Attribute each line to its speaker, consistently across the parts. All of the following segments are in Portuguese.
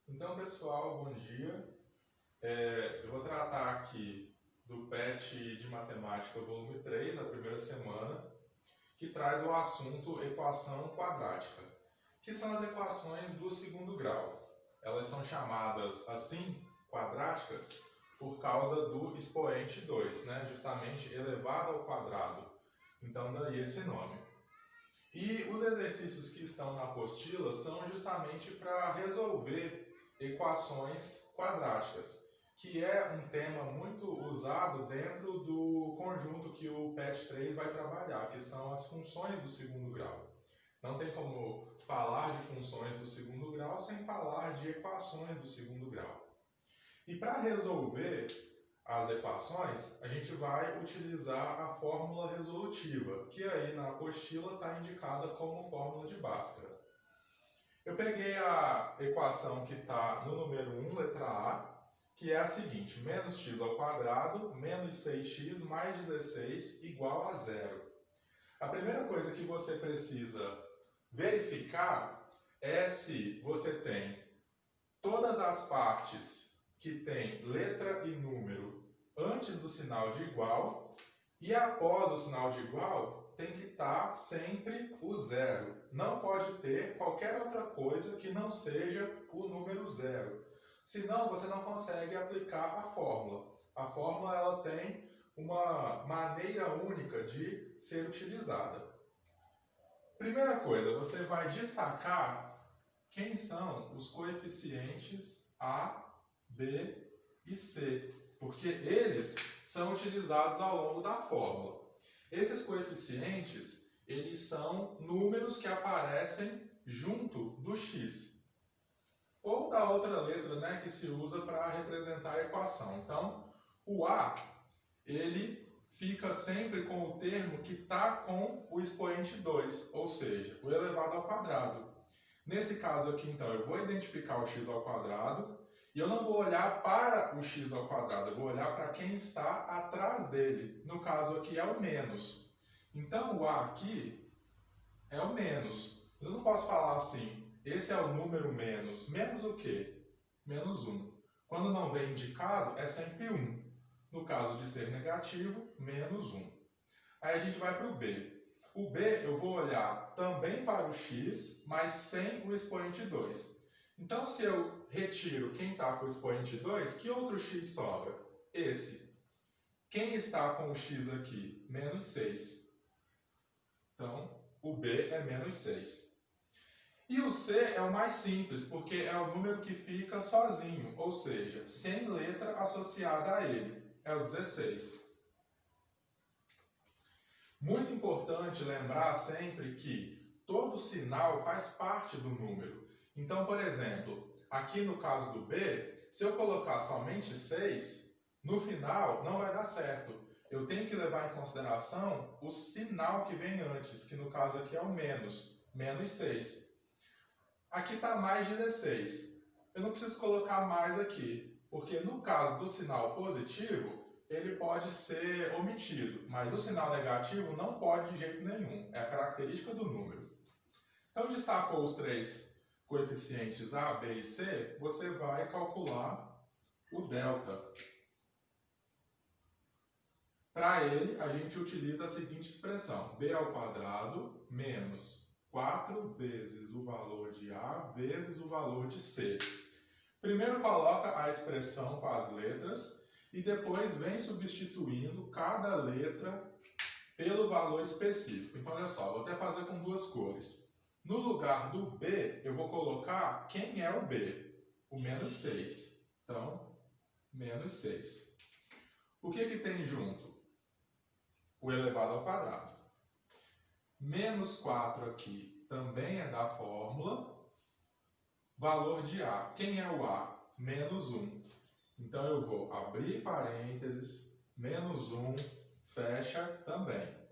Speaker 1: Então, pessoal, bom dia. Eu vou tratar aqui do PET de Matemática, volume 3, da primeira semana, que traz o assunto equação quadrática, que são as equações do segundo grau. Elas são chamadas assim, quadráticas, por causa do expoente 2, né? Justamente elevado ao quadrado. Então, daí esse nome. E os exercícios que estão na apostila são justamente para resolver equações quadráticas, que é um tema muito usado dentro do conjunto que o PET 3 vai trabalhar, que são as funções do segundo grau. Não tem como falar de funções do segundo grau sem falar de equações do segundo grau. E para resolver as equações, a gente vai utilizar a fórmula resolutiva, que aí na apostila está indicada como fórmula de Bhaskara. Eu peguei a equação que está no número 1, letra A, que é a seguinte: menos x ao quadrado, menos 6x mais 16 igual a zero. A primeira coisa que você precisa verificar é se você tem todas as partes que tem letra e número antes do sinal de igual e após o sinal de igual tem que estar sempre o zero. Não pode ter qualquer outra coisa que não seja o número zero. Senão você não consegue aplicar a fórmula. A fórmula ela tem uma maneira única de ser utilizada. Primeira coisa, você vai destacar quem são os coeficientes A, B e C, porque eles são utilizados ao longo da fórmula. Esses coeficientes, eles são números que aparecem junto do x, ou da outra letra, né, que se usa para representar a equação. Então, o A, ele fica sempre com o termo que está com o expoente 2, ou seja, o elevado ao quadrado. Nesse caso aqui, então, eu vou identificar o x ao quadrado e eu não vou olhar para o x ao quadrado, eu vou olhar para quem está atrás dele. No caso aqui é o menos. Então, o A aqui é o menos. Mas eu não posso falar assim, esse é o número menos. Menos o quê? Menos 1. Quando não vem indicado, é sempre 1. No caso de ser negativo, menos 1. Aí a gente vai para o B. O B eu vou olhar também para o x, mas sem o expoente 2. Então, se eu retiro quem está com o expoente 2, que outro x sobra? Esse. Quem está com o x aqui? Menos 6. Então, o B é menos 6. E o C é o mais simples, porque é o número que fica sozinho, ou seja, sem letra associada a ele. É o 16. Muito importante lembrar sempre que todo sinal faz parte do número. Então, por exemplo, aqui no caso do B, se eu colocar somente 6, no final não vai dar certo. Eu tenho que levar em consideração o sinal que vem antes, que no caso aqui é o menos 6. Aqui está mais 16. Eu não preciso colocar mais aqui, porque no caso do sinal positivo, ele pode ser omitido, mas o sinal negativo não pode de jeito nenhum, é a característica do número. Então, destacou os três coeficientes A, B e C, você vai calcular o delta. Para ele, a gente utiliza a seguinte expressão: B ao quadrado menos 4 vezes o valor de A vezes o valor de C. Primeiro coloca a expressão com as letras e depois vem substituindo cada letra pelo valor específico. Então, olha só, vou até fazer com duas cores. No lugar do B, eu vou colocar quem é o B, o menos 6. Então, menos 6. O que tem junto? O elevado ao quadrado. Menos 4 aqui também é da fórmula. Valor de A. Quem é o A? Menos 1. Então, eu vou abrir parênteses, menos 1, fecha também.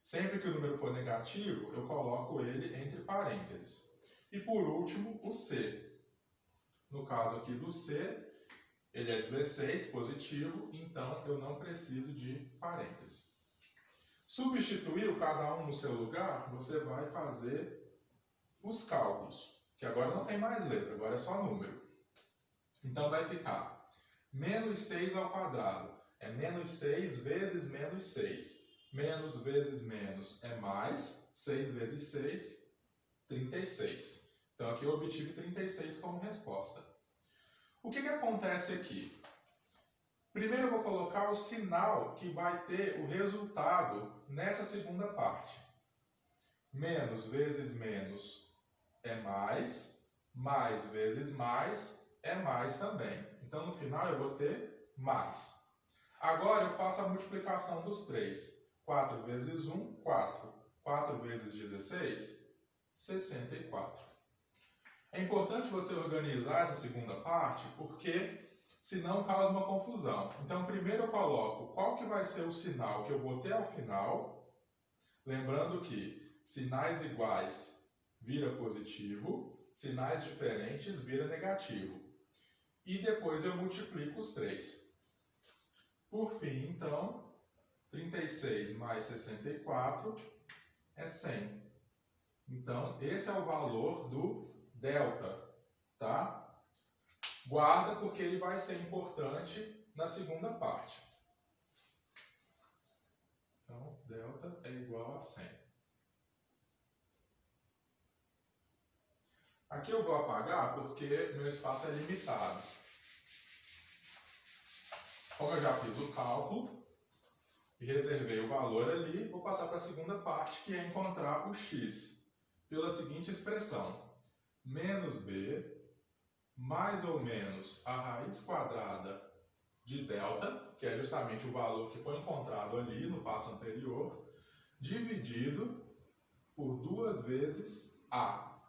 Speaker 1: Sempre que o número for negativo, eu coloco ele entre parênteses. E por último, o C. No caso aqui do C, ele é 16, positivo, então eu não preciso de parênteses. Substituiu cada um no seu lugar, você vai fazer os cálculos, que agora não tem mais letra, agora é só número. Então vai ficar menos 6 ao quadrado. É menos 6 vezes menos 6. Menos vezes menos é mais. 6 vezes 6, 36. Então aqui eu obtive 36 como resposta. O que acontece aqui? Primeiro eu vou colocar o sinal que vai ter o resultado nessa segunda parte. Menos vezes menos é mais vezes mais é mais também. Então no final eu vou ter mais. Agora eu faço a multiplicação dos 3. 4 vezes 1, 4. 4 vezes 16, 64. É importante você organizar essa segunda parte, porque senão causa uma confusão. Então, primeiro eu coloco qual que vai ser o sinal que eu vou ter ao final. Lembrando que sinais iguais vira positivo, sinais diferentes vira negativo. E depois eu multiplico os 3. Por fim, então, 36 mais 64 é 100. Então, esse é o valor do delta, tá? Guarda porque ele vai ser importante na segunda parte. Então, delta é igual a 100. Aqui eu vou apagar porque meu espaço é limitado. Como eu já fiz o cálculo e reservei o valor ali, vou passar para a segunda parte, que é encontrar o x. Pela seguinte expressão: menos b mais ou menos a raiz quadrada de delta, que é justamente o valor que foi encontrado ali no passo anterior, dividido por 2 vezes a.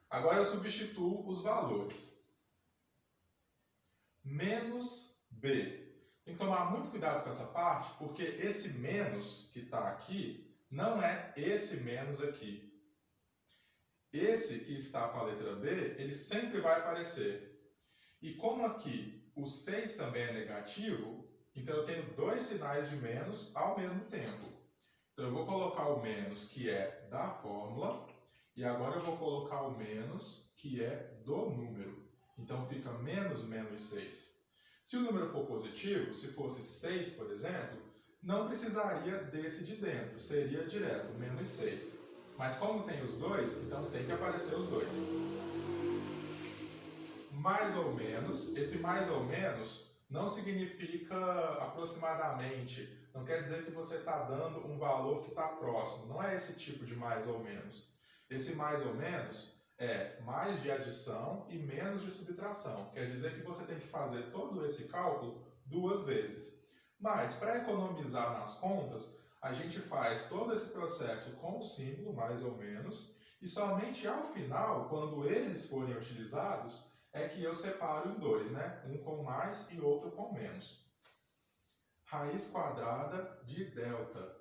Speaker 1: Agora eu substituo os valores. Menos b. Tem que tomar muito cuidado com essa parte, porque esse menos que está aqui não é esse menos aqui. Esse que está com a letra B, ele sempre vai aparecer. E como aqui o 6 também é negativo, então eu tenho 2 sinais de menos ao mesmo tempo. Então eu vou colocar o menos, que é da fórmula, e agora eu vou colocar o menos, que é do número. Então fica menos 6. Se o número for positivo, se fosse 6, por exemplo, não precisaria desse de dentro, seria direto, menos 6. Mas como tem os dois, então tem que aparecer os dois. Mais ou menos, esse mais ou menos não significa aproximadamente, não quer dizer que você está dando um valor que está próximo, não é esse tipo de mais ou menos. Esse mais ou menos é mais de adição e menos de subtração, quer dizer que você tem que fazer todo esse cálculo 2 vezes. Mas para economizar nas contas, a gente faz todo esse processo com o símbolo, mais ou menos, e somente ao final, quando eles forem utilizados, é que eu separo em 2, né? Um com mais e outro com menos. Raiz quadrada de delta.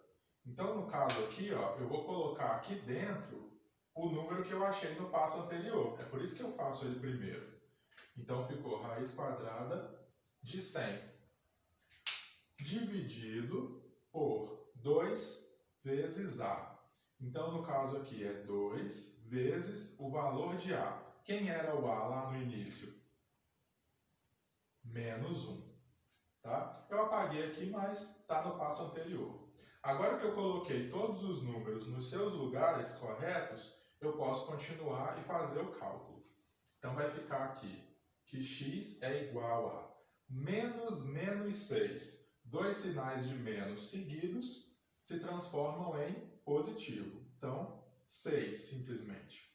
Speaker 1: Então, no caso aqui, ó, eu vou colocar aqui dentro o número que eu achei no passo anterior. É por isso que eu faço ele primeiro. Então, ficou raiz quadrada de 100 dividido por 2 vezes A. Então, no caso aqui, é 2 vezes o valor de A. Quem era o A lá no início? Menos 1. Tá? Eu apaguei aqui, mas está no passo anterior. Agora que eu coloquei todos os números nos seus lugares corretos, eu posso continuar e fazer o cálculo. Então, vai ficar aqui que x é igual a menos 6. 2 sinais de menos seguidos se transformam em positivo. Então, 6 simplesmente.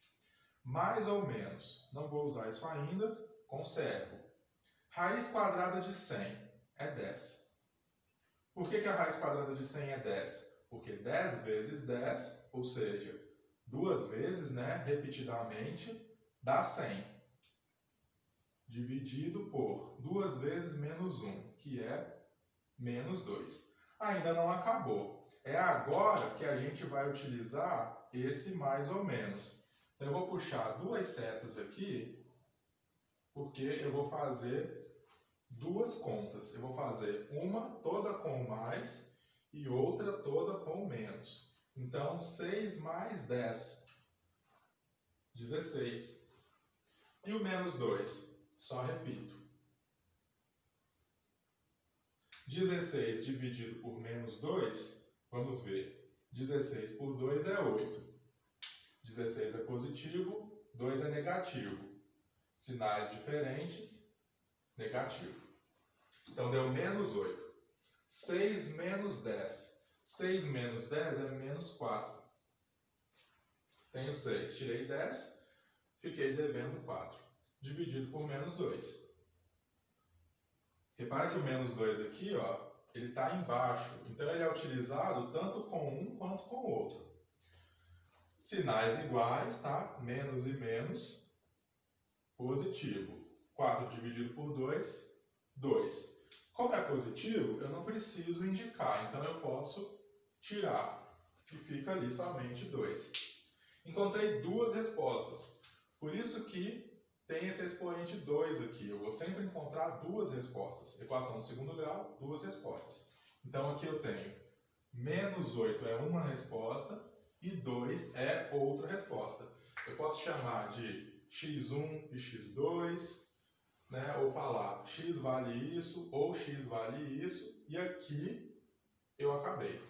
Speaker 1: Mais ou menos, não vou usar isso ainda, conservo. Raiz quadrada de 100 é 10. Por que a raiz quadrada de 100 é 10? Porque 10 vezes 10, ou seja, 2 vezes, né, repetidamente, dá 100. Dividido por 2 vezes menos 1, que é menos 2. Ainda não acabou. É agora que a gente vai utilizar esse mais ou menos. Então, eu vou puxar 2 setas aqui, porque eu vou fazer 2 contas. Eu vou fazer uma toda com mais e outra toda com menos. Então, 6 mais 10, 16. E o menos 2? Só repito. 16 dividido por menos 2, vamos ver. 16 por 2 é 8. 16 é positivo, 2 é negativo. Sinais diferentes, negativo. Então, deu menos 8. 6 menos 10. 6 menos 10 é menos 4. Tenho 6, tirei 10, fiquei devendo 4. Dividido por menos 2. Repare que o menos 2 aqui, ó, ele está embaixo. Então, ele é utilizado tanto com um quanto com o outro. Sinais iguais, tá? Menos e menos, positivo. 4 dividido por 2, 2. Como é positivo, eu não preciso indicar, então eu posso tirar. E fica ali somente 2. Encontrei duas respostas. Por isso que tem esse expoente 2 aqui. Eu vou sempre encontrar duas respostas. Equação do segundo grau, duas respostas. Então aqui eu tenho menos 8 é uma resposta e 2 é outra resposta. Eu posso chamar de x1 e x2, né? Ou falar x vale isso ou x vale isso. E aqui eu acabei.